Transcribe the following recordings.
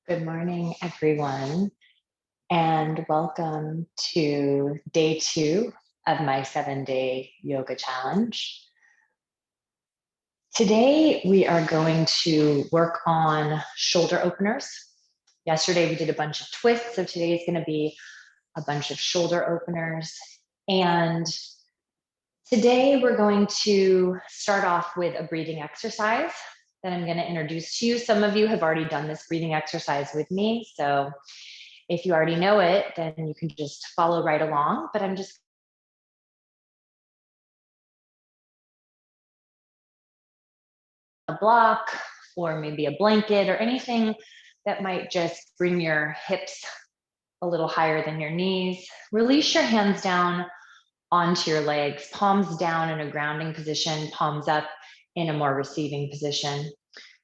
Good morning, everyone, and welcome to day 2 of my 7-day yoga challenge. Today, we are going to work on shoulder openers. Yesterday, we did a bunch of twists, so today is going to be a bunch of shoulder openers. And today, we're going to start off with a breathing exercise that I'm going to introduce to you. Some of you have already done this breathing exercise with me, so if you already know it, then you can just follow right along, but I'm just a block or maybe a blanket or anything that might just bring your hips a little higher than your knees. Release your hands down onto your legs, palms down in a grounding position, palms up in a more receiving position.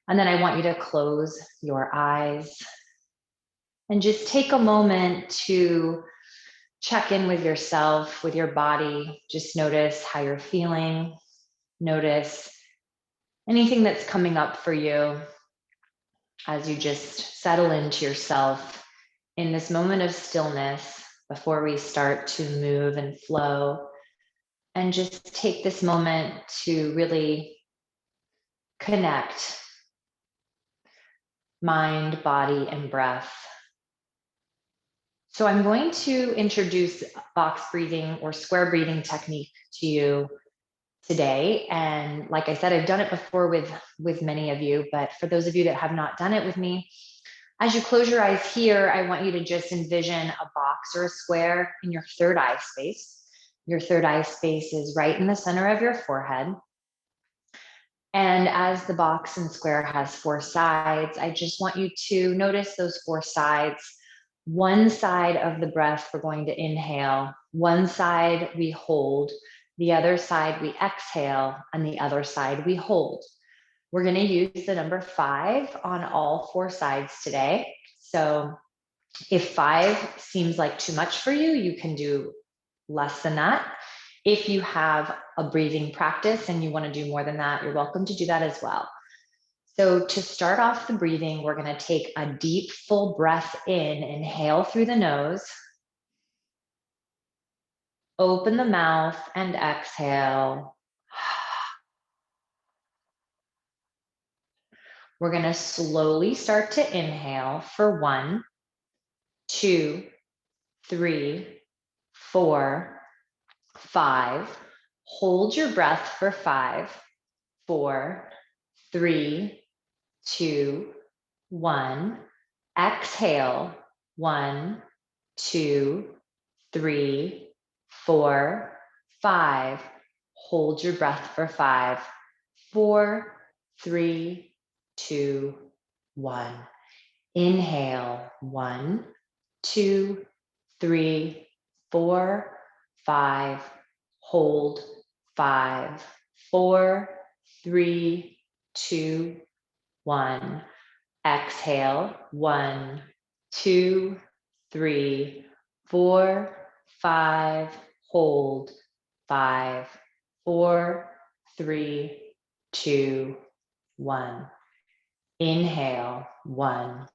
And then I want you to close your eyes and just take a moment to check in with yourself, with your body. Just notice how you're feeling. Notice anything that's coming up for you as you just settle into yourself in this moment of stillness before we start to move and flow. And just take this moment to really connect mind, body, and breath. So I'm going to introduce box breathing or square breathing technique to you today. And like I said, I've done it before with many of you, but for those of you that have not done it with me, as you close your eyes here, I want you to just envision a box or a square in your third eye space. Your third eye space is right in the center of your forehead. And as the box and square has 4 sides, I just want you to notice those 4 sides. One side of the breath, we're going to inhale. One side we hold. The other side we exhale, and the other side we hold. We're going to use the number 5 on all 4 sides today. So if 5 seems like too much for you, you can do less than that. If you have a breathing practice and you want to do more than that, you're welcome to do that as well. So to start off the breathing, we're going to take a deep, full breath in. Inhale through the nose. Open the mouth and exhale. We're going to slowly start to inhale for 1, 2, 3, 4, 5. Hold your breath for 5, 4, 3, 2, 1. Exhale. 1, 2, 3, 4, 5. Hold your breath for 5, 4, 3, 2, 1. Inhale. 1, 2, 3, 4, 5. Hold. 5, 4, 3, 2, 1. Exhale. 1, 2, 3, 4, 5. Hold. 5, 4, 3, 2, 1. Inhale. 1,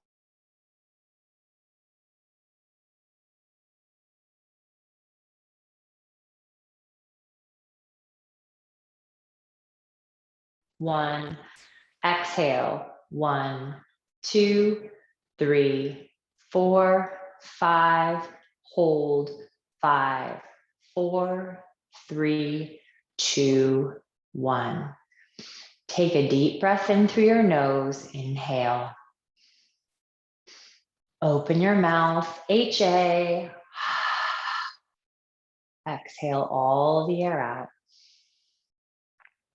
1. Exhale. 1, 2, 3, 4, 5. Hold. 5, 4, 3, 2, 1. Take a deep breath in through your nose. Inhale. Open your mouth. HA. Exhale all the air out.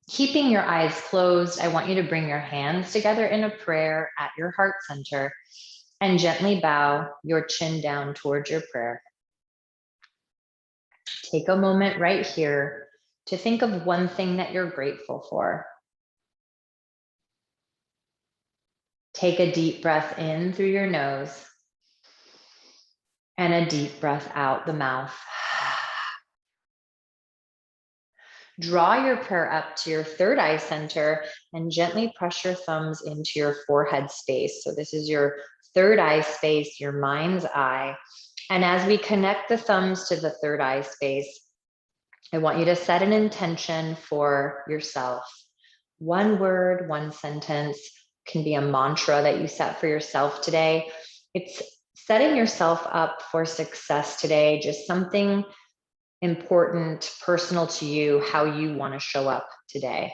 Keeping your eyes closed, I want you to bring your hands together in a prayer at your heart center and gently bow your chin down towards your prayer. Take a moment right here to think of one thing that you're grateful for. Take a deep breath in through your nose and a deep breath out the mouth. Draw your prayer up to your third eye center and gently press your thumbs into your forehead space. So this is your third eye space, your mind's eye. And as we connect the thumbs to the third eye space, I want you to set an intention for yourself. One word, one sentence, can be a mantra that you set for yourself today. It's setting yourself up for success today, just something important, personal to you, how you want to show up today.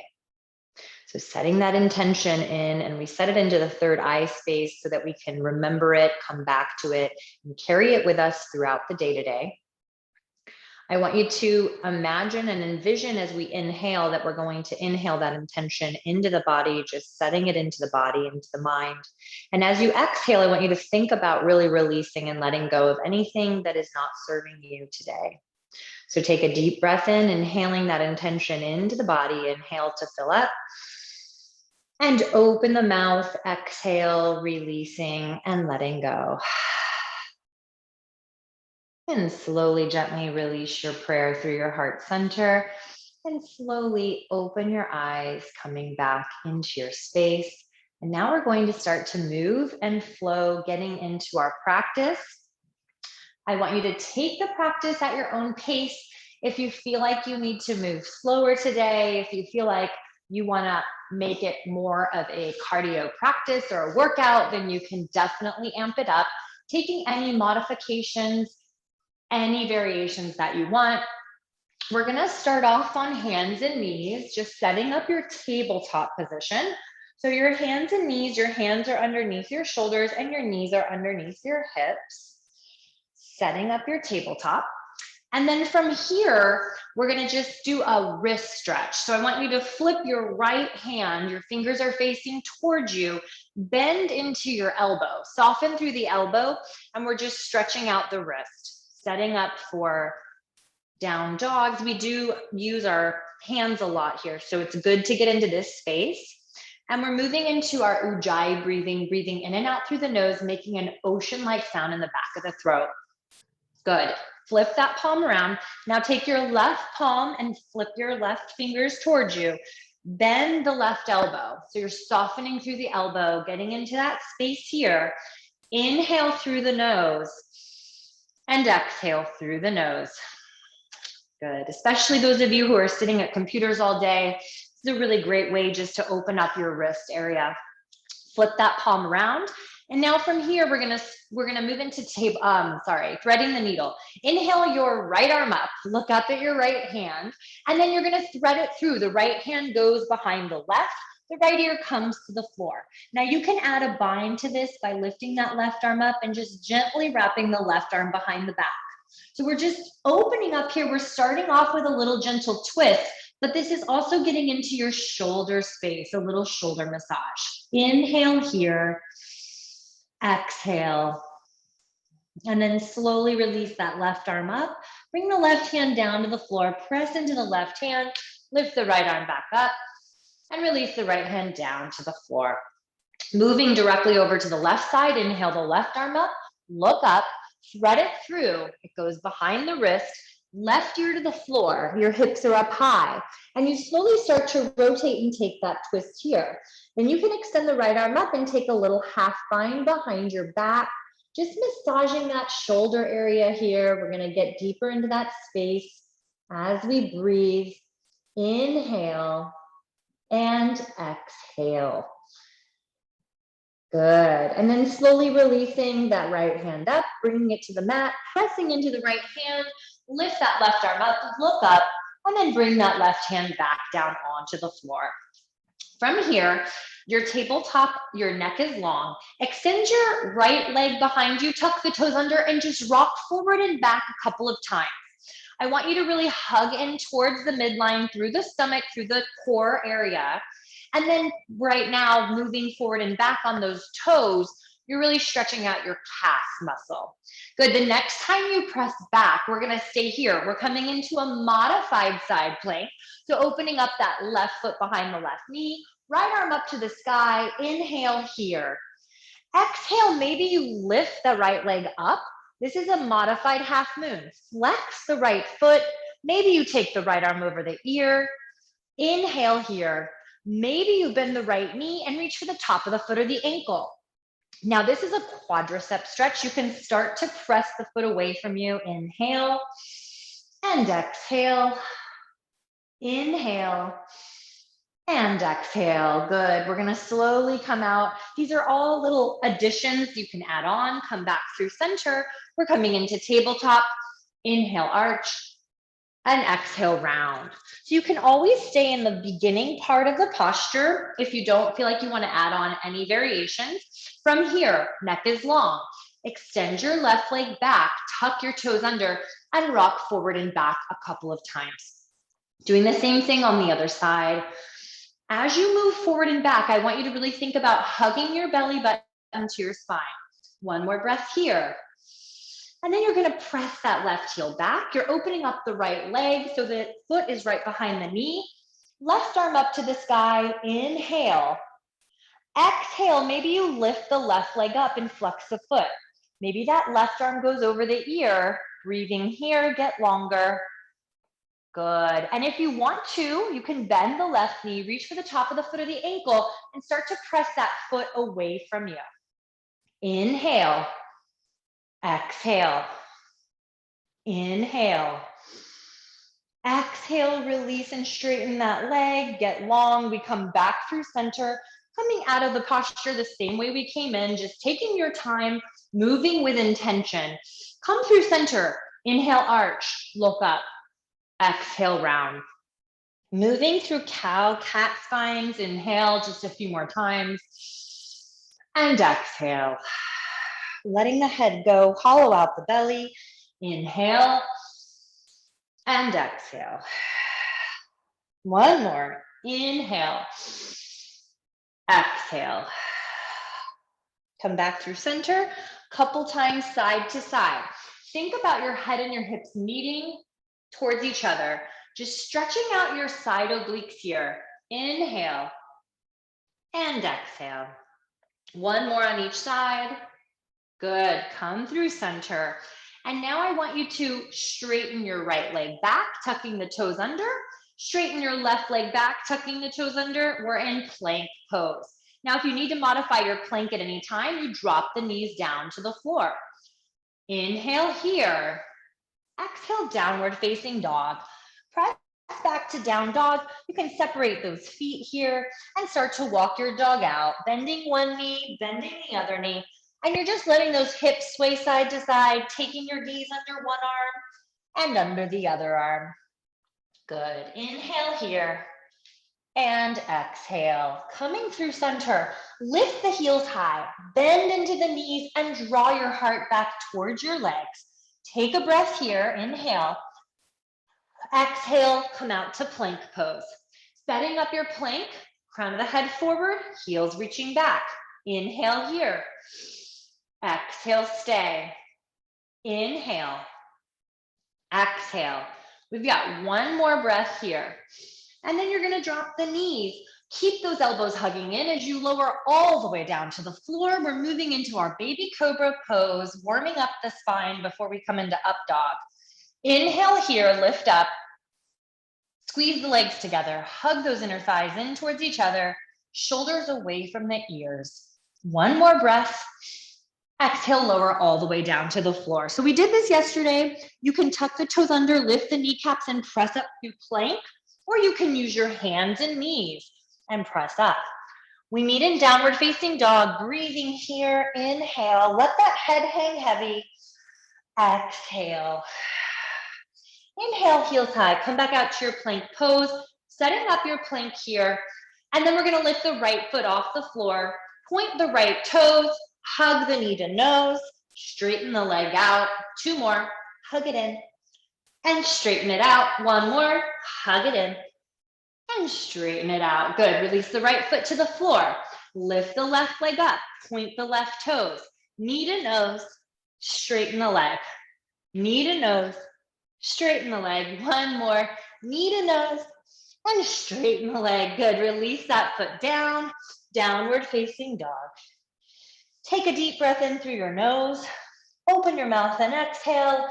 So setting that intention in, and we set it into the third eye space so that we can remember it, come back to it, and carry it with us throughout the day today. I want you to imagine and envision as we inhale that we're going to inhale that intention into the body, just setting it into the body, into the mind. And as you exhale, I want you to think about really releasing and letting go of anything that is not serving you today. So take a deep breath in, inhaling that intention into the body. Inhale to fill up. And open the mouth, exhale, releasing and letting go. And slowly, gently release your prayer through your heart center. And slowly open your eyes, coming back into your space. And now we're going to start to move and flow, getting into our practice. I want you to take the practice at your own pace. If you feel like you need to move slower today, if you feel like you want to make it more of a cardio practice or a workout, then you can definitely amp it up, taking any modifications, any variations that you want. We're going to start off on hands and knees, just setting up your tabletop position. So your hands and knees, your hands are underneath your shoulders and your knees are underneath your hips. Setting up your tabletop. And then from here, we're going to just do a wrist stretch. So I want you to flip your right hand, your fingers are facing towards you, bend into your elbow, soften through the elbow, and we're just stretching out the wrist, setting up for down dogs. We do use our hands a lot here, so it's good to get into this space. And we're moving into our ujjayi breathing, breathing in and out through the nose, making an ocean-like sound in the back of the throat. Good. Flip that palm around. Now take your left palm and flip your left fingers towards you. Bend the left elbow. So you're softening through the elbow, getting into that space here. Inhale through the nose and exhale through the nose. Good. Especially those of you who are sitting at computers all day. This is a really great way just to open up your wrist area. Flip that palm around. And now from here, we're gonna move into threading the needle. Inhale your right arm up, look up at your right hand, and then you're gonna thread it through. The right hand goes behind the left, the right ear comes to the floor. Now you can add a bind to this by lifting that left arm up and just gently wrapping the left arm behind the back. So we're just opening up here. We're starting off with a little gentle twist, but this is also getting into your shoulder space, a little shoulder massage. Inhale here. Exhale, and then slowly release that left arm up. Bring the left hand down to the floor, press into the left hand, lift the right arm back up, and release the right hand down to the floor. Moving directly over to the left side, inhale the left arm up, look up, thread it through. It goes behind the wrist, left ear to the floor, your hips are up high, and you slowly start to rotate and take that twist here. Then you can extend the right arm up and take a little half bind behind your back, just massaging that shoulder area here. We're going to get deeper into that space as we breathe. Inhale and exhale. Good. And then slowly releasing that right hand up, bringing it to the mat, pressing into the right hand, lift that left arm up, look up, and then bring that left hand back down onto the floor. From here, your tabletop, your neck is long. Extend your right leg behind you, tuck the toes under, and just rock forward and back a couple of times. I want you to really hug in towards the midline, through the stomach, through the core area. And then right now, moving forward and back on those toes, you're really stretching out your calf muscle. Good. The next time you press back, we're going to stay here. We're coming into a modified side plank. So opening up that left foot behind the left knee, right arm up to the sky. Inhale here. Exhale, maybe you lift the right leg up. This is a modified half moon. Flex the right foot. Maybe you take the right arm over the ear. Inhale here. Maybe you bend the right knee and reach for the top of the foot or the ankle. Now this is a quadricep stretch. You can start to press the foot away from you. Inhale and exhale. Inhale and exhale. Good. We're going to slowly come out. These are all little additions you can add on. Come back through center. We're coming into tabletop. Inhale, arch, and exhale, round. So you can always stay in the beginning part of the posture if you don't feel like you want to add on any variations. From here, neck is long. Extend your left leg back, tuck your toes under, and rock forward and back a couple of times. Doing the same thing on the other side. As you move forward and back, I want you to really think about hugging your belly button to your spine. One more breath here. And then you're going to press that left heel back. You're opening up the right leg so the foot is right behind the knee. Left arm up to the sky. Inhale. Exhale. Maybe you lift the left leg up and flex the foot. Maybe that left arm goes over the ear. Breathing here, get longer. Good. And if you want to, you can bend the left knee, reach for the top of the foot or the ankle, and start to press that foot away from you. Inhale. Exhale. Inhale. Exhale, release and straighten that leg. Get long. We come back through center, coming out of the posture the same way we came in, just taking your time, moving with intention. Come through center. Inhale, arch, look up. Exhale, round. Moving through cow, cat spines. Inhale just a few more times. And exhale. Letting the head go, hollow out the belly. Inhale and exhale. One more. Inhale. Exhale. Come back through center. Couple times side to side. Think about your head and your hips meeting towards each other. Just stretching out your side obliques here. Inhale and exhale. One more on each side. Good. Come through center. And now I want you to straighten your right leg back, tucking the toes under. Straighten your left leg back, tucking the toes under. We're in plank pose. Now, if you need to modify your plank at any time, you drop the knees down to the floor. Inhale here. Exhale, downward facing dog. Press back to down dog. You can separate those feet here and start to walk your dog out, bending one knee, bending the other knee. And you're just letting those hips sway side to side, taking your knees under one arm and under the other arm. Good. Inhale here and exhale. Coming through center, lift the heels high, bend into the knees and draw your heart back towards your legs. Take a breath here. Inhale. Exhale, come out to plank pose. Setting up your plank, crown of the head forward, heels reaching back. Inhale here. Exhale, stay. Inhale. Exhale. We've got one more breath here. And then you're going to drop the knees. Keep those elbows hugging in as you lower all the way down to the floor. We're moving into our baby cobra pose, warming up the spine before we come into up dog. Inhale here, lift up. Squeeze the legs together. Hug those inner thighs in towards each other. Shoulders away from the ears. One more breath. Exhale, lower all the way down to the floor. So we did this yesterday. You can tuck the toes under, lift the kneecaps and press up through plank, or you can use your hands and knees and press up. We meet in downward facing dog, breathing here. Inhale, let that head hang heavy. Exhale. Inhale, heels high. Come back out to your plank pose, setting up your plank here. And then we're going to lift the right foot off the floor, point the right toes, hug the knee to nose, straighten the leg out. Two more, hug it in and straighten it out. One more, hug it in and straighten it out. Good. Release the right foot to the floor. Lift the left leg up, point the left toes, knee to nose, straighten the leg. Knee to nose, straighten the leg. One more, knee to nose and straighten the leg. Good. Release that foot down, downward facing dog. Take a deep breath in through your nose. Open your mouth and exhale.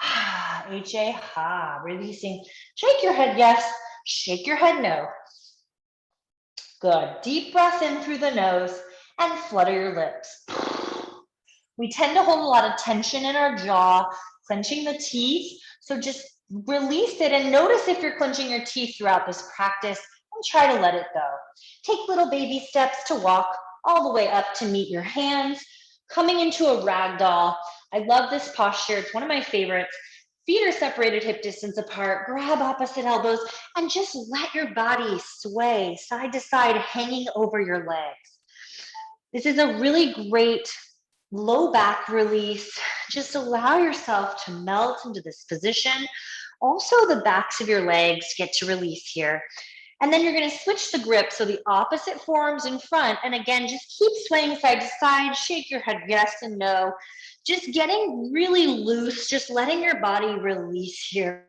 H-A, ha, releasing. Shake your head yes, shake your head no. Good, deep breath in through the nose and flutter your lips. We tend to hold a lot of tension in our jaw, clenching the teeth. So just release it and notice if you're clenching your teeth throughout this practice and try to let it go. Take little baby steps to walk all the way up to meet your hands, coming into a ragdoll. I love this posture. It's one of my favorites. Feet are separated hip distance apart. Grab opposite elbows and just let your body sway side to side, hanging over your legs. This is a really great low back release. Just allow yourself to melt into this position. Also, the backs of your legs get to release here. And then you're going to switch the grip. So the opposite forearms in front. And again, just keep swaying side to side. Shake your head yes and no. Just getting really loose, just letting your body release here.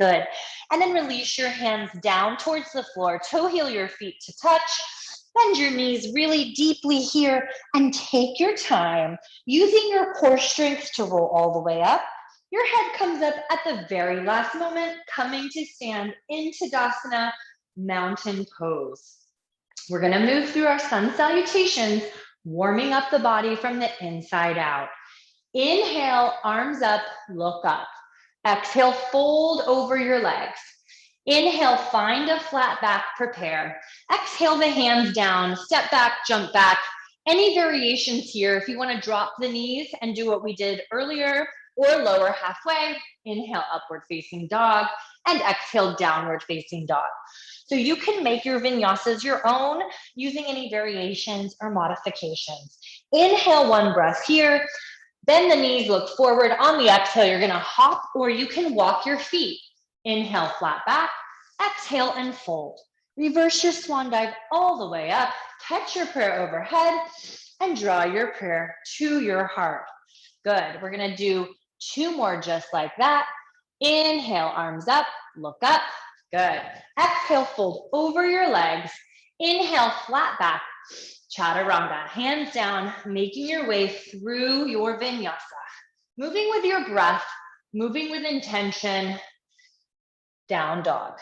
Good. And then release your hands down towards the floor. Toe heel your feet to touch. Bend your knees really deeply here and take your time, using your core strength to roll all the way up. Your head comes up at the very last moment, coming to stand in Tadasana, mountain pose. We're going to move through our sun salutations, warming up the body from the inside out. Inhale, arms up, look up. Exhale, fold over your legs. Inhale, find a flat back, prepare. Exhale the hands down, step back, jump back. Any variations here, if you want to drop the knees and do what we did earlier, or lower halfway, inhale, upward facing dog, and exhale, downward facing dog. So you can make your vinyasas your own using any variations or modifications. Inhale, one breath here. Bend the knees, look forward. On the exhale, you're going to hop, or you can walk your feet. Inhale, flat back. Exhale and fold. Reverse your swan dive all the way up. Catch your prayer overhead and draw your prayer to your heart. Good. We're going to do 2 more just like that. Inhale, arms up, look up. Good. Exhale, fold over your legs. Inhale, flat back. Chaturanga, hands down, making your way through your vinyasa. Moving with your breath, moving with intention. Down dog.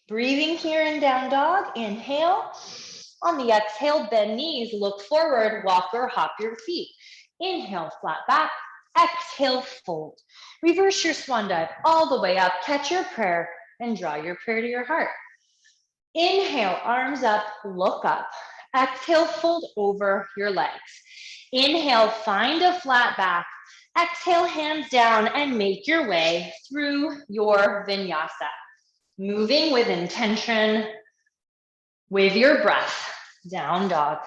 Breathing here in down dog, inhale. On the exhale, bend knees, look forward, walk or hop your feet. Inhale, flat back. Exhale, fold. Reverse your swan dive all the way up, catch your prayer, and draw your prayer to your heart. Inhale, arms up, look up. Exhale, fold over your legs. Inhale, find a flat back. Exhale, hands down, and make your way through your vinyasa. Moving with intention, with your breath. Down dog.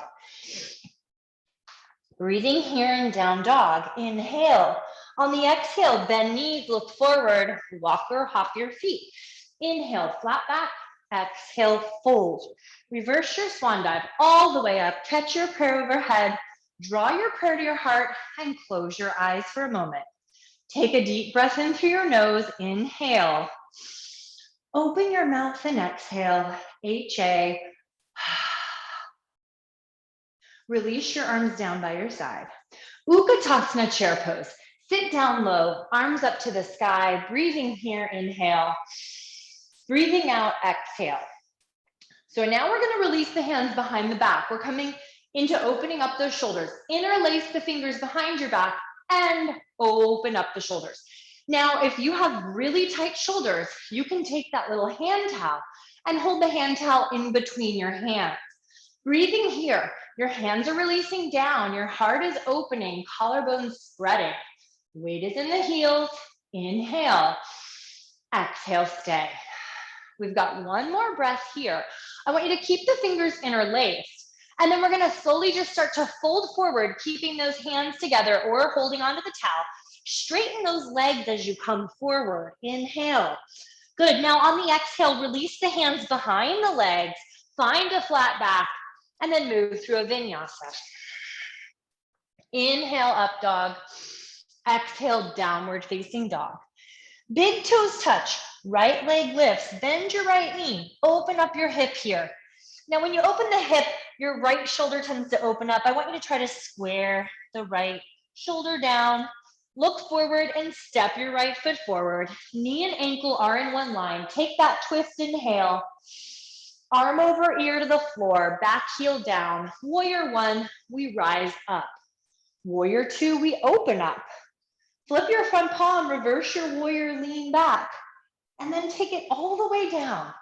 Breathing here in down dog. Inhale. On the exhale, bend knees, look forward, walk or hop your feet. Inhale, flat back. Exhale, fold. Reverse your swan dive all the way up. Catch your prayer overhead. Draw your prayer to your heart and close your eyes for a moment. Take a deep breath in through your nose. Inhale. Open your mouth and exhale. H-A. Release your arms down by your side. Utkatasana chair pose. Sit down low, arms up to the sky. Breathing here, inhale. Breathing out, exhale. So now we're going to release the hands behind the back. We're coming into opening up those shoulders. Interlace the fingers behind your back and open up the shoulders. Now, if you have really tight shoulders, you can take that little hand towel and hold the hand towel in between your hands. Breathing here, your hands are releasing down, your heart is opening, collarbones spreading. Weight is in the heels. Inhale. Exhale, stay. We've got one more breath here. I want you to keep the fingers interlaced. And then we're going to slowly just start to fold forward, keeping those hands together or holding onto the towel. Straighten those legs as you come forward. Inhale. Good. Now on the exhale, release the hands behind the legs. Find a flat back and then move through a vinyasa. Inhale, up dog. Exhale, downward facing dog. Big toes touch. Right leg lifts. Bend your right knee. Open up your hip here. Now, when you open the hip, your right shoulder tends to open up. I want you to try to square the right shoulder down. Look forward and step your right foot forward. Knee and ankle are in one line. Take that twist, inhale. Arm over ear to the floor, back heel down. Warrior one, we rise up. Warrior two, we open up. Flip your front palm, reverse your warrior, lean back, and then take it all the way down.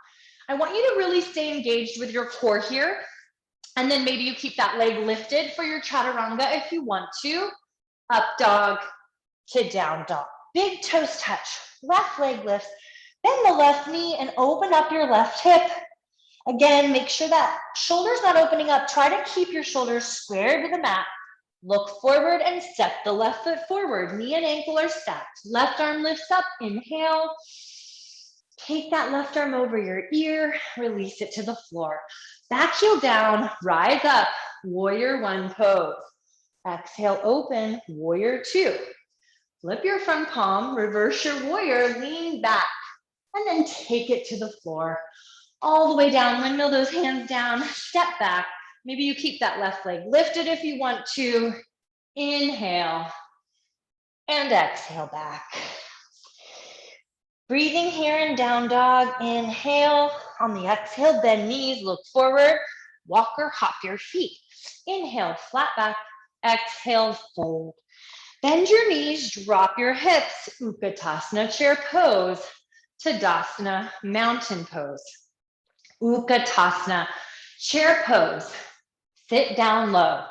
I want you to really stay engaged with your core here. And then maybe you keep that leg lifted for your chaturanga if you want to. Up dog to down dog. Big toes touch, left leg lifts. Bend the left knee and open up your left hip. Again, make sure that shoulder's not opening up. Try to keep your shoulders square to the mat. Look forward and step the left foot forward. Knee and ankle are stacked. Left arm lifts up, inhale. Take that left arm over your ear, release it to the floor. Back heel down, rise up, warrior one pose. Exhale, open, warrior two. Flip your front palm, reverse your warrior, lean back, and then take it to the floor. All the way down, windmill those hands down, step back. Maybe you keep that left leg lifted if you want to. Inhale and exhale back. Breathing here in down dog. Inhale. On the exhale, bend knees, look forward. Walk or hop your feet. Inhale, flat back. Exhale, fold. Bend your knees, drop your hips. Utkatasana, chair pose. Tadasana, mountain pose. Utkatasana, chair pose. Sit down low.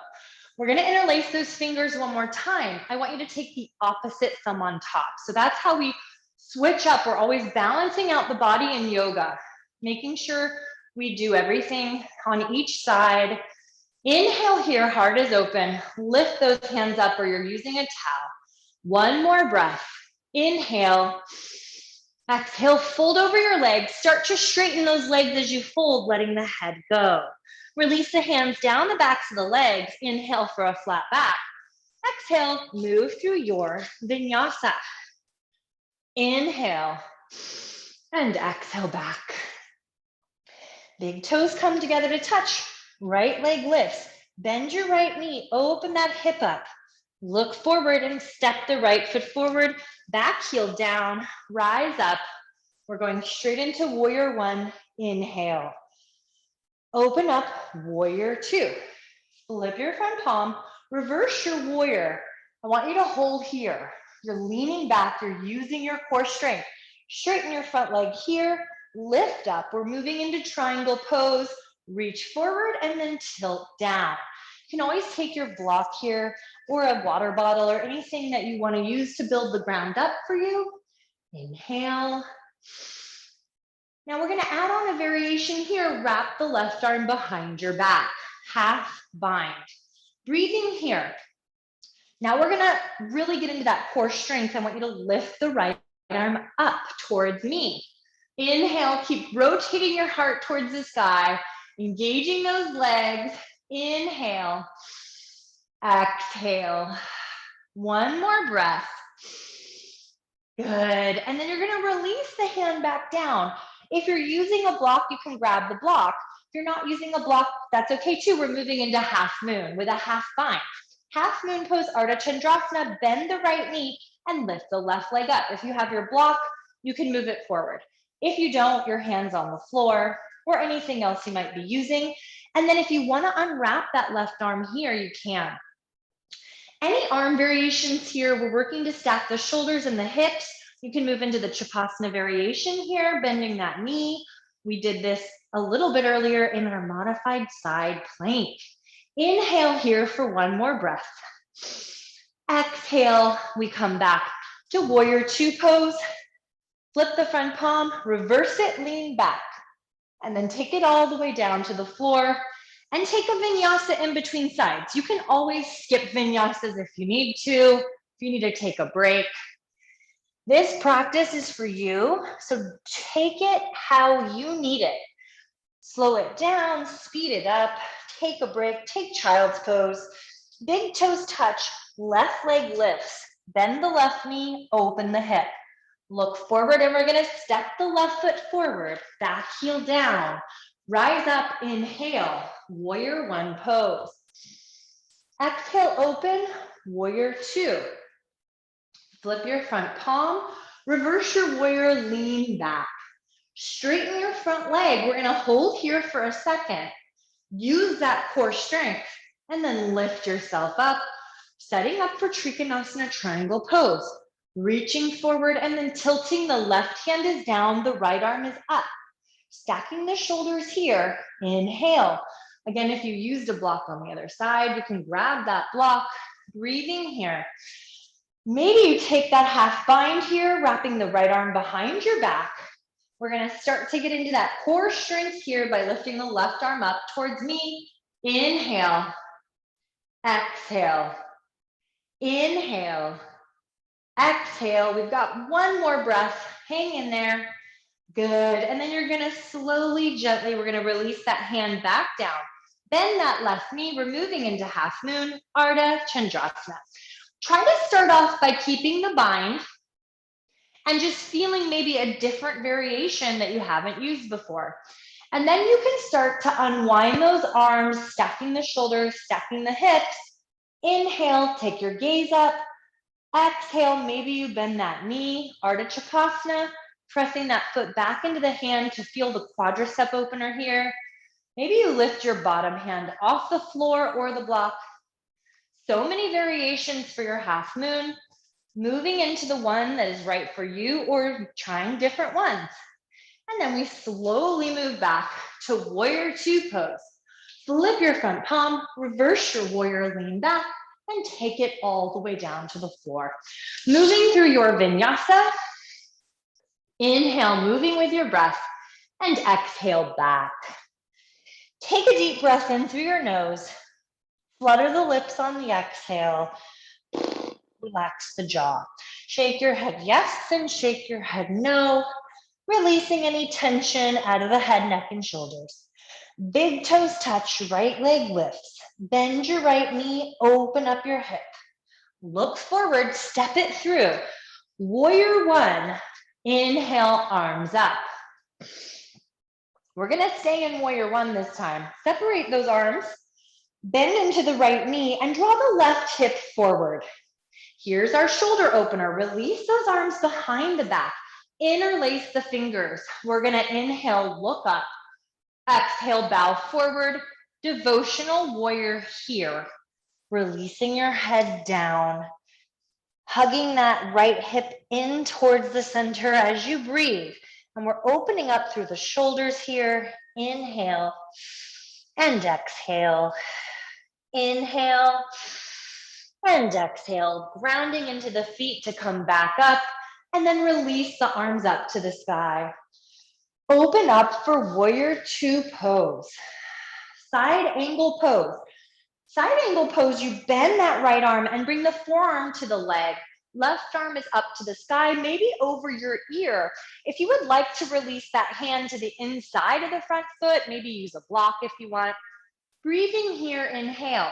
We're going to interlace those fingers one more time. I want you to take the opposite thumb on top. So that's how we switch up. We're always balancing out the body in yoga, making sure we do everything on each side. Inhale here, heart is open. Lift those hands up or you're using a towel. One more breath. Inhale. Exhale, fold over your legs. Start to straighten those legs as you fold, letting the head go. Release the hands down the backs of the legs. Inhale for a flat back. Exhale, move through your vinyasa. Inhale and exhale back. Big toes come together to touch. Right leg lifts. Bend your right knee. Open that hip up. Look forward and step the right foot forward. Back heel down. Rise up. We're going straight into warrior one. Inhale. Open up, warrior two. Flip your front palm, reverse your warrior. I want you to hold here. You're leaning back, you're using your core strength. Straighten your front leg here, lift up. We're moving into triangle pose. Reach forward and then tilt down. You can always take your block here or a water bottle or anything that you want to use to build the ground up for you. Inhale. Now we're going to add on a variation here. Wrap the left arm behind your back. Half bind. Breathing here. Now we're going to really get into that core strength. I want you to lift the right arm up towards me. Inhale, keep rotating your heart towards the sky, engaging those legs. Inhale, exhale. One more breath. Good. And then you're going to release the hand back down. If you're using a block, you can grab the block. If you're not using a block, that's okay too. We're moving into half moon with a half bind. Half moon pose, Ardha Chandrasana. Bend the right knee and lift the left leg up. If you have your block, you can move it forward. If you don't, your hands on the floor or anything else you might be using. And then if you want to unwrap that left arm here, you can. Any arm variations here, we're working to stack the shoulders and the hips. You can move into the Chapasana variation here, bending that knee. We did this a little bit earlier in our modified side plank. Inhale here for one more breath. Exhale, we come back to warrior two pose. Flip the front palm, reverse it, lean back. And then take it all the way down to the floor and take a vinyasa in between sides. You can always skip vinyasas if you need to, if you need to take a break. This practice is for you, so take it how you need it. Slow it down, speed it up, take a break, take child's pose. Big toes touch, left leg lifts, bend the left knee, open the hip. Look forward and we're gonna step the left foot forward, back heel down. Rise up, inhale, warrior one pose. Exhale, open, warrior two. Flip your front palm, reverse your warrior, lean back. Straighten your front leg. We're gonna hold here for a second. Use that core strength and then lift yourself up, setting up for Trikonasana triangle pose. Reaching forward and then tilting, the left hand is down, the right arm is up. Stacking the shoulders here, inhale. Again, if you used a block on the other side, you can grab that block, breathing here. Maybe you take that half bind here, wrapping the right arm behind your back. We're gonna start to get into that core strength here by lifting the left arm up towards me. Inhale, exhale, inhale, exhale. We've got one more breath, hang in there. Good, and then you're gonna slowly, gently, we're gonna release that hand back down. Bend that left knee, we're moving into half moon, Ardha Chandrasana. Try to start off by keeping the bind and just feeling maybe a different variation that you haven't used before. And then you can start to unwind those arms, stacking the shoulders, stacking the hips. Inhale, take your gaze up. Exhale, maybe you bend that knee, Ardha Chakasana, pressing that foot back into the hand to feel the quadricep opener here. Maybe you lift your bottom hand off the floor or the block. So many variations for your half moon, moving into the one that is right for you or trying different ones. And then we slowly move back to warrior two pose. Flip your front palm, reverse your warrior, lean back, and take it all the way down to the floor. Moving through your vinyasa. Inhale, moving with your breath, and exhale back. Take a deep breath in through your nose. Flutter the lips on the exhale. Relax the jaw. Shake your head yes and shake your head no. Releasing any tension out of the head, neck, and shoulders. Big toes touch, right leg lifts. Bend your right knee, open up your hip. Look forward, step it through. Warrior one. Inhale, arms up. We're gonna stay in warrior one this time. Separate those arms. Bend into the right knee and draw the left hip forward. Here's our shoulder opener. Release those arms behind the back. Interlace the fingers. We're gonna inhale, look up. Exhale, bow forward. Devotional warrior here. Releasing your head down. Hugging that right hip in towards the center as you breathe. And we're opening up through the shoulders here. Inhale and exhale. Inhale and exhale, grounding into the feet to come back up, and then release the arms up to the sky. Open up for warrior two pose. Side angle pose. Side angle pose, you bend that right arm and bring the forearm to the leg. Left arm is up to the sky, maybe over your ear. If you would like to release that hand to the inside of the front foot, maybe use a block if you want. Breathing here, inhale.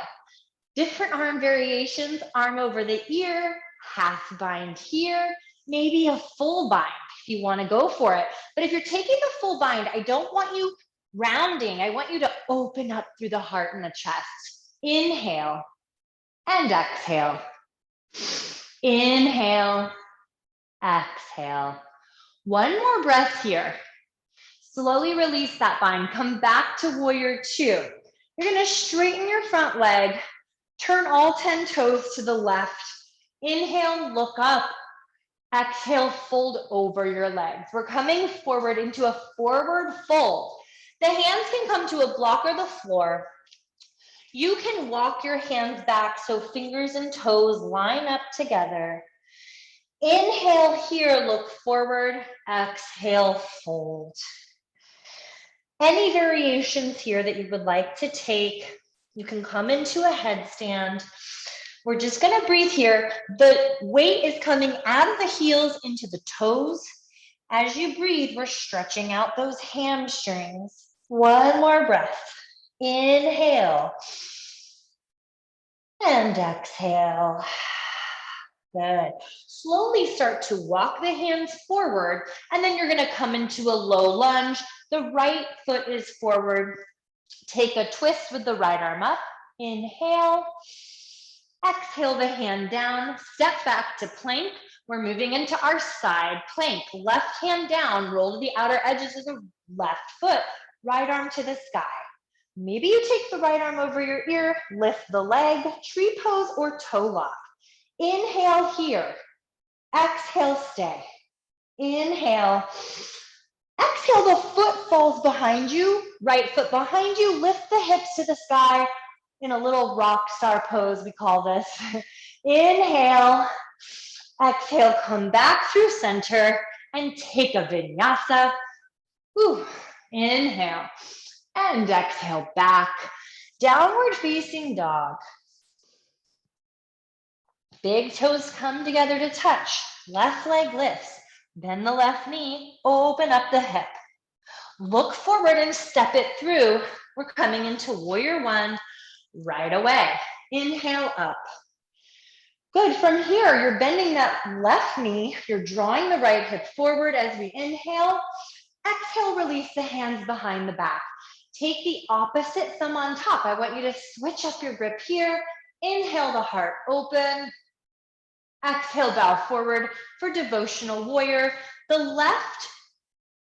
Different arm variations, arm over the ear, half bind here, maybe a full bind if you want to go for it. But if you're taking the full bind, I don't want you rounding. I want you to open up through the heart and the chest. Inhale and exhale. Inhale, exhale. One more breath here. Slowly release that bind. Come back to warrior two. You're going to straighten your front leg. Turn all 10 toes to the left. Inhale, look up. Exhale, fold over your legs. We're coming forward into a forward fold. The hands can come to a block or the floor. You can walk your hands back so fingers and toes line up together. Inhale here, look forward. Exhale, fold. Any variations here that you would like to take, you can come into a headstand. We're just gonna breathe here. The weight is coming out of the heels into the toes. As you breathe, we're stretching out those hamstrings. One more breath. Inhale. And exhale. Good. Slowly start to walk the hands forward, and then you're gonna come into a low lunge. The right foot is forward. Take a twist with the right arm up. Inhale. Exhale the hand down. Step back to plank. We're moving into our side plank. Left hand down, roll to the outer edges of the left foot, right arm to the sky. Maybe you take the right arm over your ear, lift the leg, tree pose or toe lock. Inhale here, exhale, stay. Inhale, exhale, the foot falls behind you, right foot behind you, lift the hips to the sky in a little rock star pose, we call this. Inhale, exhale, come back through center and take a vinyasa. Whew. Inhale and exhale back, downward facing dog. Big toes come together to touch, left leg lifts, bend the left knee, open up the hip. Look forward and step it through. We're coming into warrior one right away. Inhale up. Good, from here, you're bending that left knee, you're drawing the right hip forward as we inhale. Exhale, release the hands behind the back. Take the opposite thumb on top. I want you to switch up your grip here. Inhale, the heart open. Exhale, bow forward for devotional warrior. The left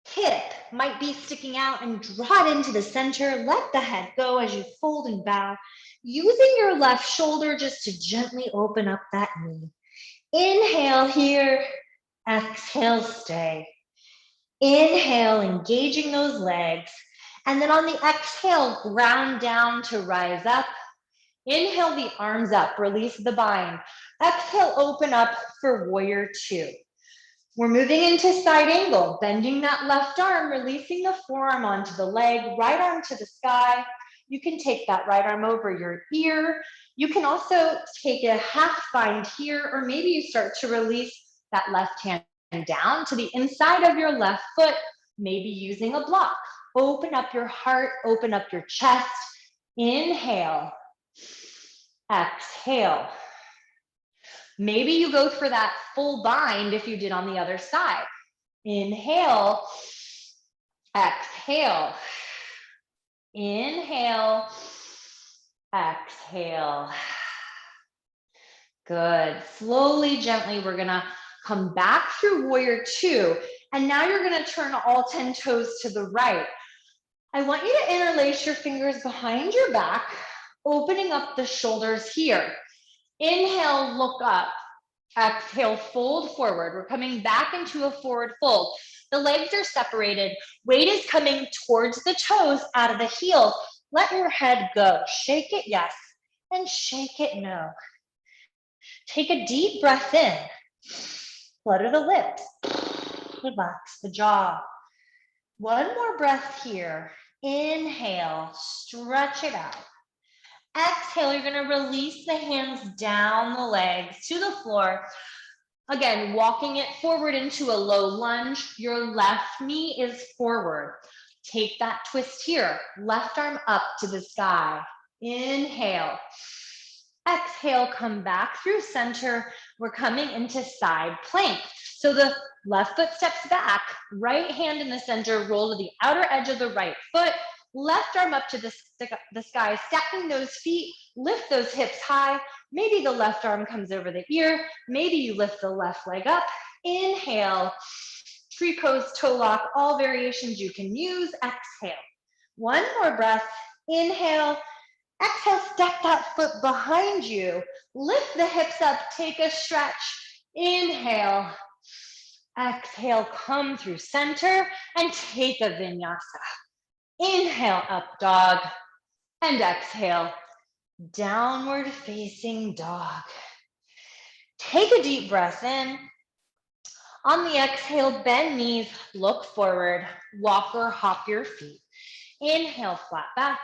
hip might be sticking out and draw it into the center. Let the head go as you fold and bow. Using your left shoulder just to gently open up that knee. Inhale here, exhale, stay. Inhale, engaging those legs. And then on the exhale, ground down to rise up. Inhale the arms up, release the bind. Exhale, open up for warrior two. We're moving into side angle, bending that left arm, releasing the forearm onto the leg, right arm to the sky. You can take that right arm over your ear. You can also take a half bind here, or maybe you start to release that left hand down to the inside of your left foot, maybe using a block. Open up your heart, open up your chest. Inhale, exhale. Maybe you go for that full bind if you did on the other side. Inhale, exhale. Inhale, exhale. Good. Slowly, gently, we're gonna come back through warrior two. And now you're gonna turn all 10 toes to the right. I want you to interlace your fingers behind your back, opening up the shoulders here. Inhale, look up. Exhale, fold forward. We're coming back into a forward fold. The legs are separated. Weight is coming towards the toes out of the heel. Let your head go. Shake it, yes, and shake it, no. Take a deep breath in. Flutter the lips. Relax the jaw. One more breath here. Inhale, stretch it out. Exhale, you're gonna release the hands down the legs to the floor. Again, walking it forward into a low lunge. Your left knee is forward. Take that twist here. Left arm up to the sky. Inhale. Exhale, come back through center. We're coming into side plank. So the left foot steps back, right hand in the center, roll to the outer edge of the right foot, left arm up to the sky, stacking those feet, lift those hips high. Maybe the left arm comes over the ear. Maybe you lift the left leg up. Inhale, tree pose, toe lock, all variations you can use. Exhale. One more breath. Inhale. Exhale, step that foot behind you. Lift the hips up, take a stretch. Inhale. Exhale, come through center and take a vinyasa. Inhale, up dog, and exhale, downward facing dog. Take a deep breath in. On the exhale, bend knees, look forward, walk or hop your feet. Inhale, flat back.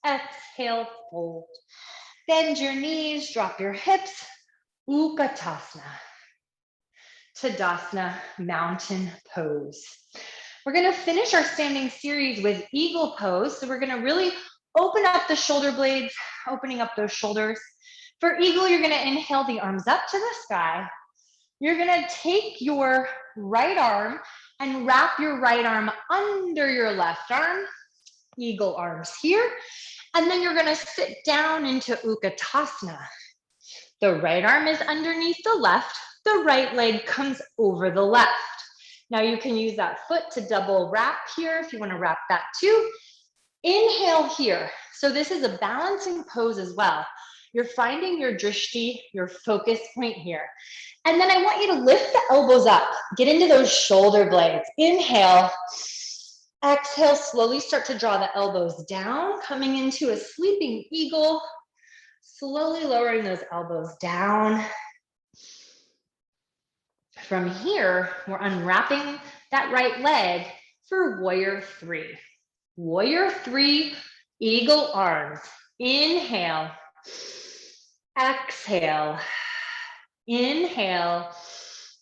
Exhale, fold. Bend your knees, drop your hips. Utkatasana. Tadasana, mountain pose. We're gonna finish our standing series with eagle pose. So we're gonna really open up the shoulder blades, opening up those shoulders. For eagle, you're gonna inhale the arms up to the sky. You're gonna take your right arm and wrap your right arm under your left arm. Eagle arms here. And then you're gonna sit down into Utkatasana. The right arm is underneath the left. the right leg comes over the left. Now you can use that foot to double wrap here if you want to wrap that too. Inhale here. So this is a balancing pose as well. You're finding your drishti, your focus point here. And then I want you to lift the elbows up. Get into those shoulder blades. Inhale. Exhale, slowly start to draw the elbows down, coming into a sleeping eagle. Slowly lowering those elbows down. From here, we're unwrapping that right leg for warrior three. Warrior three, eagle arms. Inhale. Exhale. Inhale.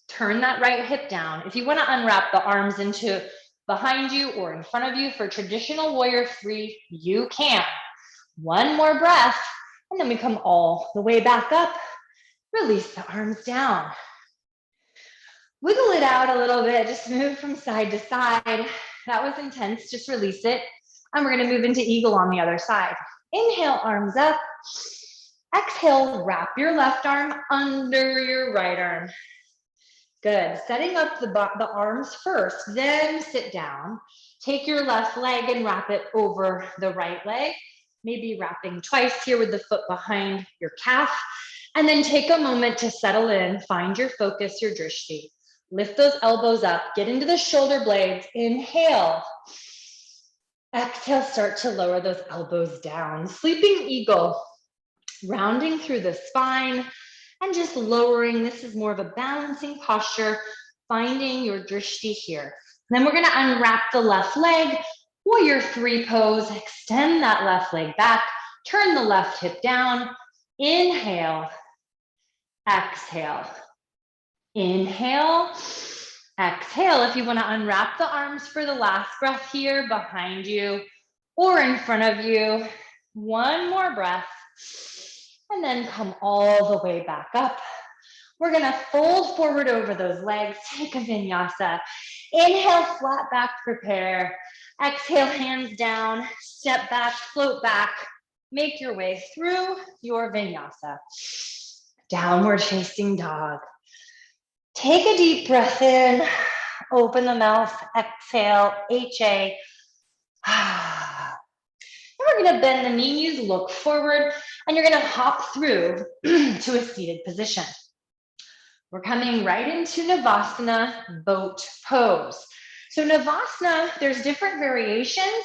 Turn that right hip down. If you want to unwrap the arms into behind you or in front of you for traditional warrior three, you can. One more breath, and then we come all the way back up. Release the arms down. Wiggle it out a little bit, just move from side to side. That was intense, just release it. And we're gonna move into eagle on the other side. Inhale, arms up. Exhale, wrap your left arm under your right arm. Good, setting up the arms first, then sit down. Take your left leg and wrap it over the right leg. Maybe wrapping twice here with the foot behind your calf. And then take a moment to settle in, find your focus, your drishti. Lift those elbows up, get into the shoulder blades. Inhale. Exhale, start to lower those elbows down. Sleeping eagle, rounding through the spine and just lowering. This is more of a balancing posture, finding your drishti here. Then we're gonna unwrap the left leg, warrior three pose, extend that left leg back, turn the left hip down, inhale, exhale, inhale, exhale. If you want to unwrap the arms for the last breath here behind you or in front of you, one more breath, and then come all the way back up. We're gonna fold forward over those legs, take a vinyasa. Inhale, flat back, prepare. Exhale, hands down, step back, float back. Make your way through your vinyasa. Downward facing dog. Take a deep breath in, open the mouth, exhale, HA. And we're gonna bend the knees, look forward, and you're gonna hop through to a seated position. We're coming right into Navasana, boat pose. So Navasana, there's different variations.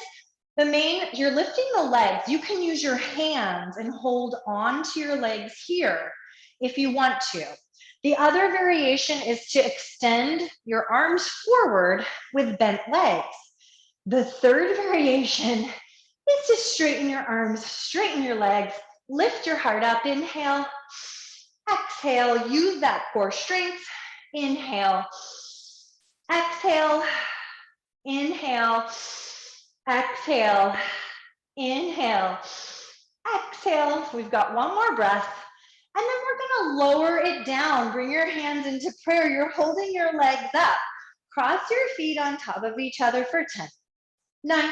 You're lifting the legs. You can use your hands and hold on to your legs here if you want to. The other variation is to extend your arms forward with bent legs. The third variation is to straighten your arms, straighten your legs, lift your heart up, inhale, exhale, use that core strength, inhale, exhale, inhale, exhale, inhale, exhale. We've got one more breath. And then we're gonna lower it down. Bring your hands into prayer. You're holding your legs up. Cross your feet on top of each other for 10, 9,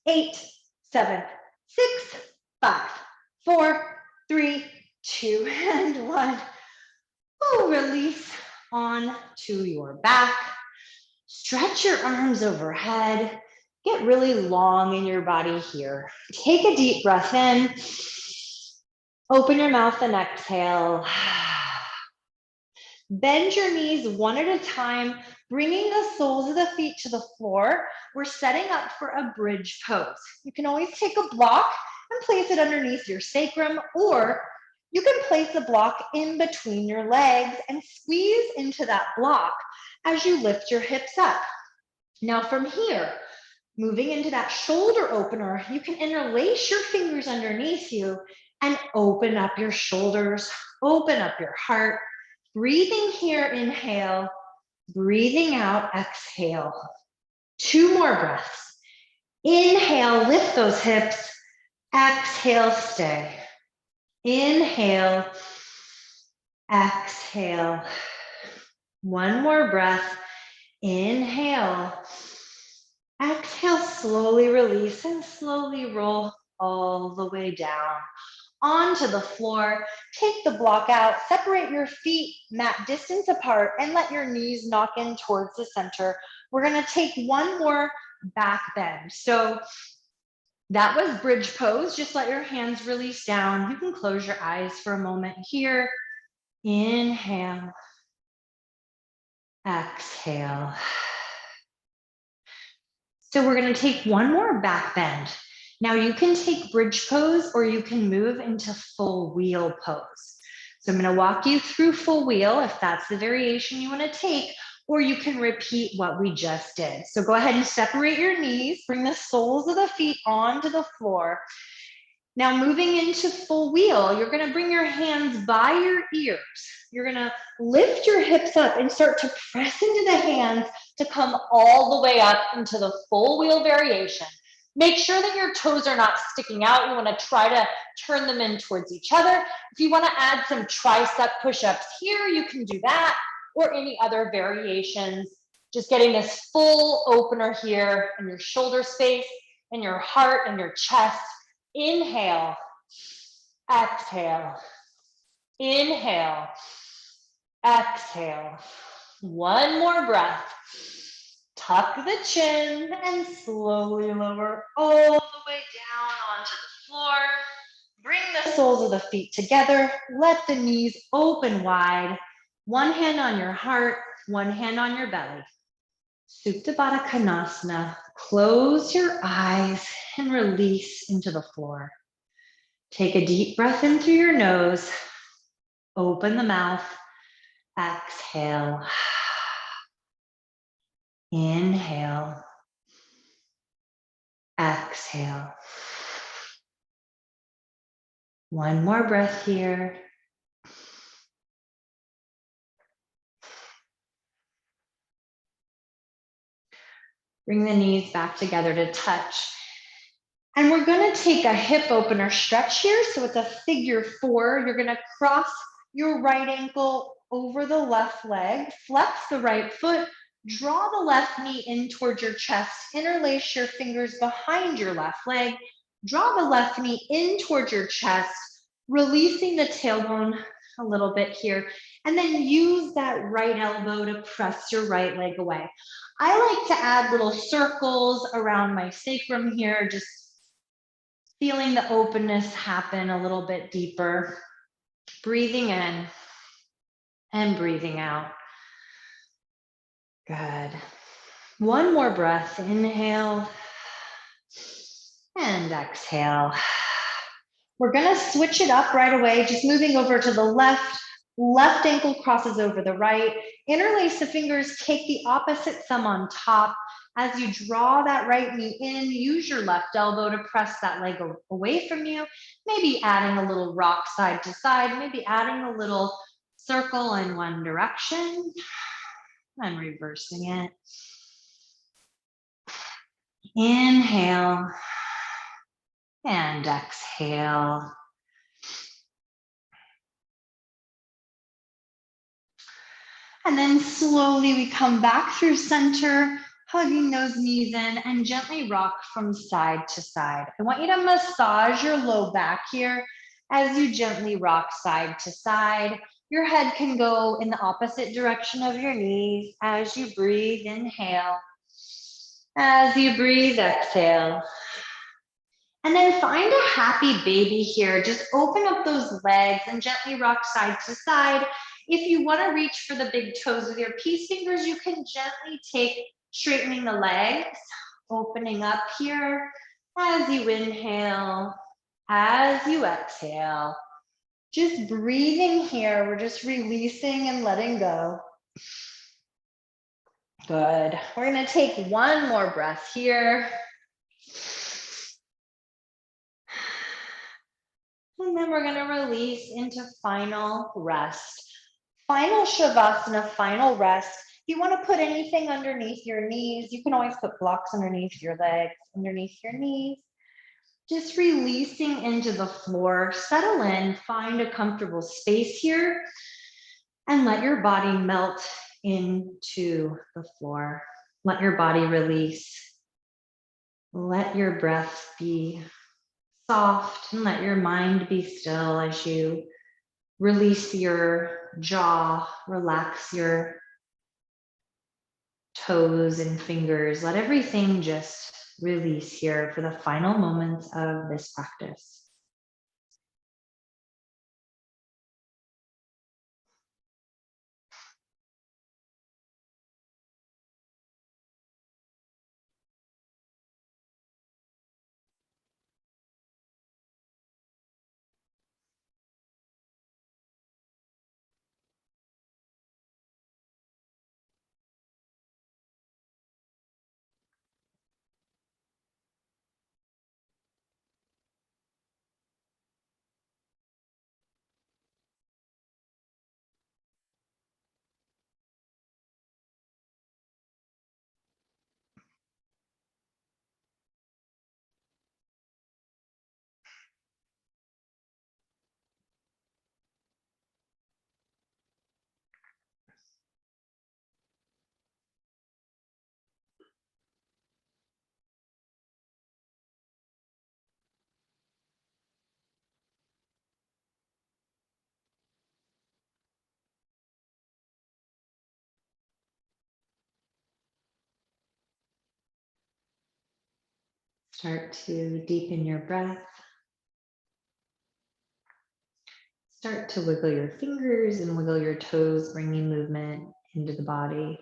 8, 7, 6, 5, 4, 3, 2, and 1. Oh, release on to your back. Stretch your arms overhead. Get really long in your body here. Take a deep breath in. Open your mouth and exhale. Bend your knees one at a time, bringing the soles of the feet to the floor. We're setting up for a bridge pose. You can always take a block and place it underneath your sacrum, or you can place a block in between your legs and squeeze into that block as you lift your hips up. Now from here, moving into that shoulder opener, you can interlace your fingers underneath you and open up your shoulders, open up your heart. Breathing here, inhale. Breathing out, exhale. 2 more breaths. Inhale, lift those hips. Exhale, stay. Inhale, exhale. 1 more breath. Inhale. Exhale, slowly release and slowly roll all the way down. onto the floor. Take the block out, separate your feet mat distance apart, and let your knees knock in towards the center. We're gonna take one more back bend. So that was bridge pose. Just let your hands release down. You can close your eyes for a moment here. Inhale, exhale. So we're gonna take one more back bend. Now you can take bridge pose or you can move into full wheel pose. So I'm gonna walk you through full wheel if that's the variation you wanna take, or you can repeat what we just did. So go ahead and separate your knees, bring the soles of the feet onto the floor. Now moving into full wheel, you're gonna bring your hands by your ears. You're gonna lift your hips up and start to press into the hands to come all the way up into the full wheel variation. Make sure that your toes are not sticking out. You wanna try to turn them in towards each other. If you wanna add some tricep push-ups here, you can do that, or any other variations. Just getting this full opener here in your shoulder space, in your heart and your chest. Inhale, exhale, inhale, exhale. One more breath. Tuck the chin and slowly lower all the way down onto the floor. Bring the soles of the feet together. Let the knees open wide. One hand on your heart, one hand on your belly. Supta Baddha Konasana. Close your eyes and release into the floor. Take a deep breath in through your nose. Open the mouth. Exhale. Inhale. Exhale. One more breath here. Bring the knees back together to touch. And we're gonna take a hip opener stretch here. So it's a figure 4. You're gonna cross your right ankle over the left leg, flex the right foot, draw the left knee in towards your chest, interlace your fingers behind your left leg, draw the left knee in towards your chest, releasing the tailbone a little bit here, and then use that right elbow to press your right leg away. I like to add little circles around my sacrum here, just feeling the openness happen a little bit deeper. Breathing in and breathing out. Good. One more breath. Inhale and exhale. We're gonna switch it up right away, just moving over to the left. Left ankle crosses over the right. Interlace the fingers, take the opposite thumb on top. As you draw that right knee in, use your left elbow to press that leg away from you. Maybe adding a little rock side to side, maybe adding a little circle in one direction and reversing it. Inhale and exhale. And then slowly we come back through center, hugging those knees in and gently rock from side to side. I want you to massage your low back here as you gently rock side to side. Your head can go in the opposite direction of your knees as you breathe, inhale. As you breathe, exhale. And then find a happy baby here. Just open up those legs and gently rock side to side. If you want to reach for the big toes with your peace fingers, you can gently take straightening the legs, opening up here as you inhale, as you exhale. Just breathing here. We're just releasing and letting go. Good. We're going to take one more breath here. And then we're going to release into final rest. Final Shavasana, final rest. If you want to put anything underneath your knees, you can always put blocks underneath your legs, underneath your knees. Just releasing into the floor, settle in, find a comfortable space here, and let your body melt into the floor. Let your body release. Let your breath be soft and let your mind be still as you release your jaw, relax your toes and fingers. Let everything just release here for the final moments of this practice. Start to deepen your breath. Start to wiggle your fingers and wiggle your toes, bringing movement into the body.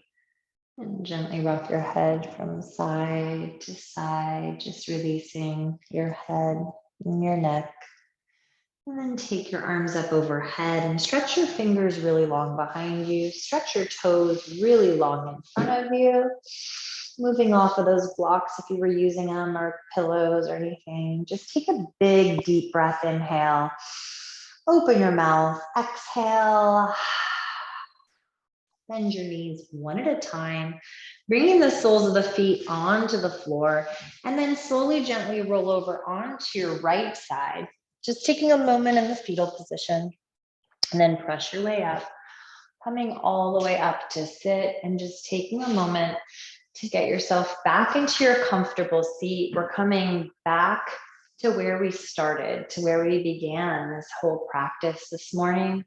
And gently rock your head from side to side, just releasing your head and your neck. And then take your arms up overhead and stretch your fingers really long behind you. Stretch your toes really long in front of you. Moving off of those blocks if you were using them, or pillows or anything. Just take a big deep breath. Inhale. Open your mouth. Exhale. Bend your knees one at a time, bringing the soles of the feet onto the floor, and then slowly, gently roll over onto your right side. Just taking a moment in the fetal position, and then press your way up, coming all the way up to sit, and just taking a moment to get yourself back into your comfortable seat. We're coming back to where we started, to where we began this whole practice this morning.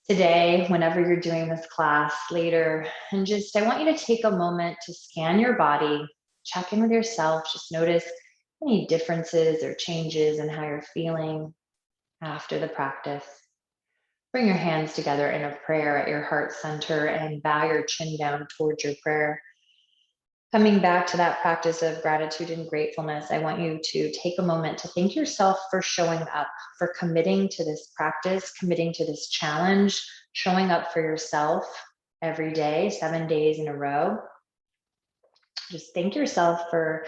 Today, whenever you're doing this class later, and just, I want you to take a moment to scan your body, check in with yourself, just notice any differences or changes in how you're feeling after the practice. Bring your hands together in a prayer at your heart center and bow your chin down towards your prayer. Coming back to that practice of gratitude and gratefulness, I want you to take a moment to thank yourself for showing up, for committing to this practice, committing to this challenge, showing up for yourself every day, 7 days in a row. Just thank yourself for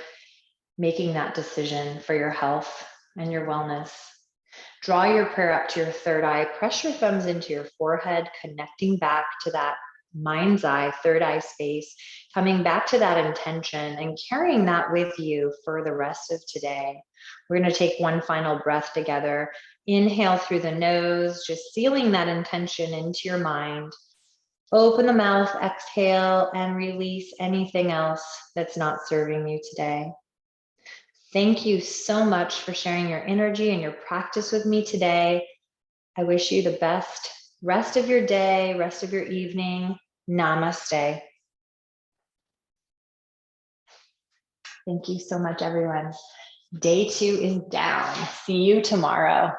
making that decision for your health and your wellness. Draw your prayer up to your third eye, press your thumbs into your forehead, connecting back to that mind's eye, third eye space, coming back to that intention and carrying that with you for the rest of today. We're going to take one final breath together. Inhale through the nose, just sealing that intention into your mind. Open the mouth, exhale, and release anything else that's not serving you today. Thank you so much for sharing your energy and your practice with me today. I wish you the best rest of your day, rest of your evening. Namaste. Thank you so much, everyone. Day 2 is down. See you tomorrow.